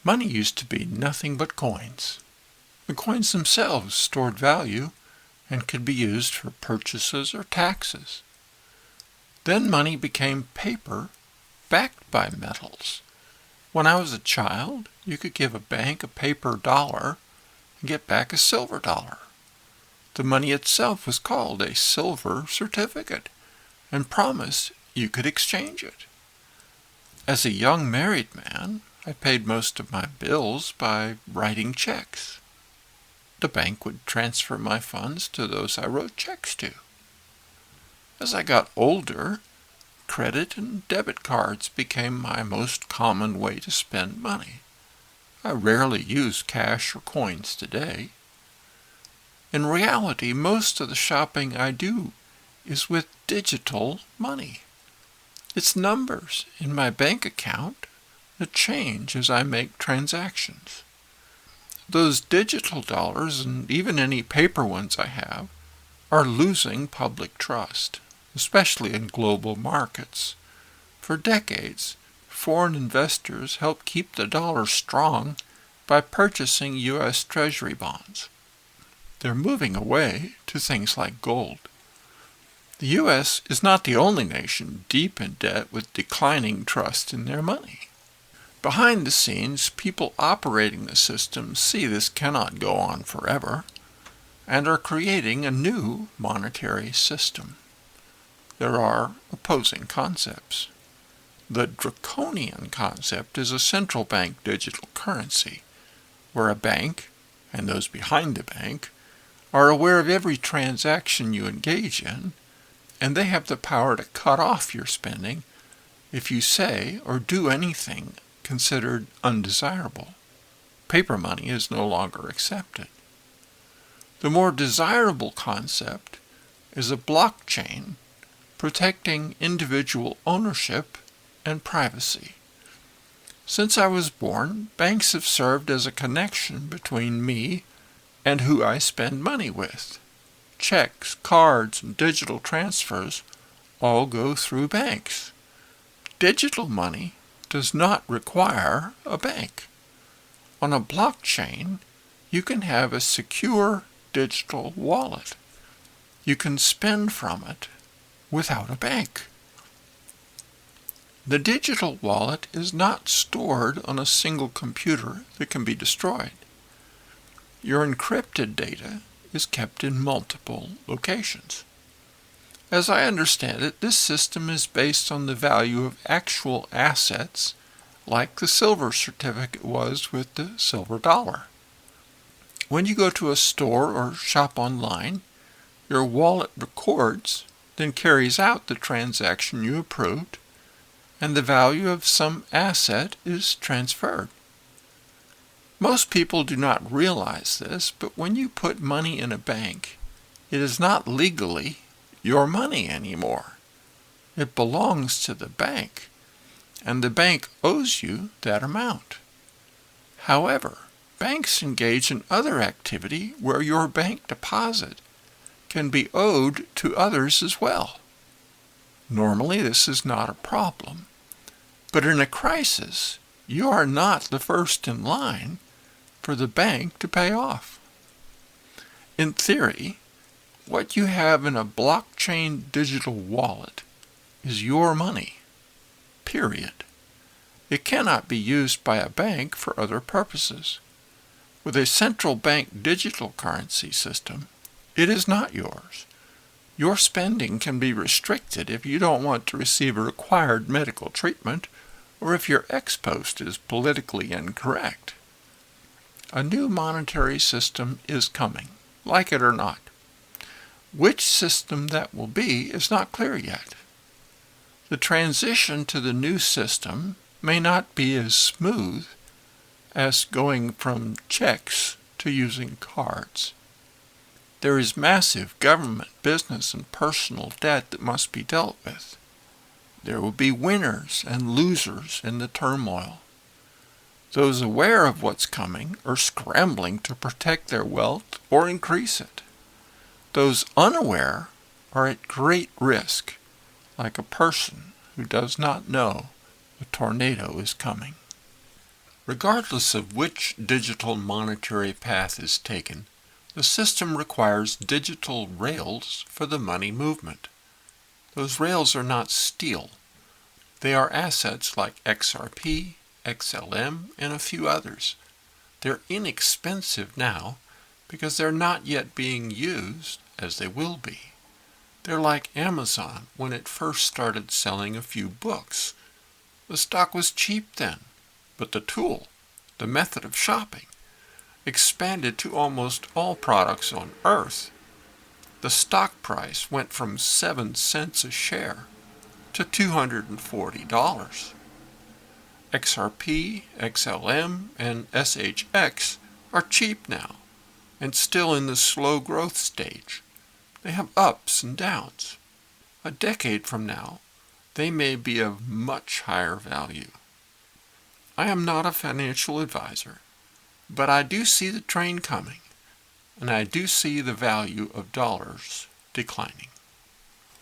Money used to be nothing but coins. The coins themselves stored value and could be used for purchases or taxes. Then money became paper backed by metals. When I was a child, you could give a bank a paper dollar and get back a silver dollar. The money itself was called a silver certificate and promised you could exchange it. As a young married man, I paid most of my bills by writing checks. The bank would transfer my funds to those I wrote checks to. As I got older, credit and debit cards became my most common way to spend money. I rarely use cash or coins today. In reality, most of the shopping I do is with digital money. It's numbers in my bank account that change as I make transactions. Those digital dollars, and even any paper ones I have, are losing public trust, especially in global markets. For decades, foreign investors helped keep the dollar strong by purchasing U.S. Treasury bonds. They're moving away to things like gold. The U.S. is not the only nation deep in debt with declining trust in their money. Behind the scenes, people operating the system see this cannot go on forever and are creating a new monetary system. There are opposing concepts. The draconian concept is a central bank digital currency, where a bank, and those behind the bank, are aware of every transaction you engage in, and they have the power to cut off your spending if you say or do anything considered undesirable. Paper money is no longer accepted. The more desirable concept is a blockchain protecting individual ownership and privacy. Since I was born, banks have served as a connection between me and who I spend money with. Checks, cards, and digital transfers all go through banks. Digital money does not require a bank. On a blockchain, you can have a secure digital wallet. You can spend from it without a bank. The digital wallet is not stored on a single computer that can be destroyed. Your encrypted data is kept in multiple locations. As I understand it, this system is based on the value of actual assets, like the silver certificate was with the silver dollar. When you go to a store or shop online, your wallet records, then carries out the transaction you approved, and the value of some asset is transferred. Most people do not realize this, but when you put money in a bank, it is not legally your money anymore. It belongs to the bank, and the bank owes you that amount. However, banks engage in other activity where your bank deposit can be owed to others as well. Normally, this is not a problem, but in a crisis, you are not the first in line for the bank to pay off. In theory, what you have in a blockchain digital wallet is your money, period. It cannot be used by a bank for other purposes. With a central bank digital currency system, it is not yours. Your spending can be restricted if you don't want to receive a required medical treatment or if your ex-post is politically incorrect. A new monetary system is coming, like it or not. Which system that will be is not clear yet. The transition to the new system may not be as smooth as going from checks to using cards. There is massive government, business, and personal debt that must be dealt with. There will be winners and losers in the turmoil. Those aware of what's coming are scrambling to protect their wealth or increase it. Those unaware are at great risk, like a person who does not know a tornado is coming. Regardless of which digital monetary path is taken, the system requires digital rails for the money movement. Those rails are not steel. They are assets like XRP, XLM, and a few others. They're inexpensive now because they're not yet being used as they will be. They're like Amazon when it first started selling a few books. The stock was cheap then, but the tool, the method of shopping, expanded to almost all products on Earth. The stock price went from 7 cents a share to $240. XRP, XLM, and SHX are cheap now and still in the slow growth stage. They have ups and downs. A decade from now, they may be of much higher value. I am not a financial advisor, but I do see the train coming, and I do see the value of dollars declining.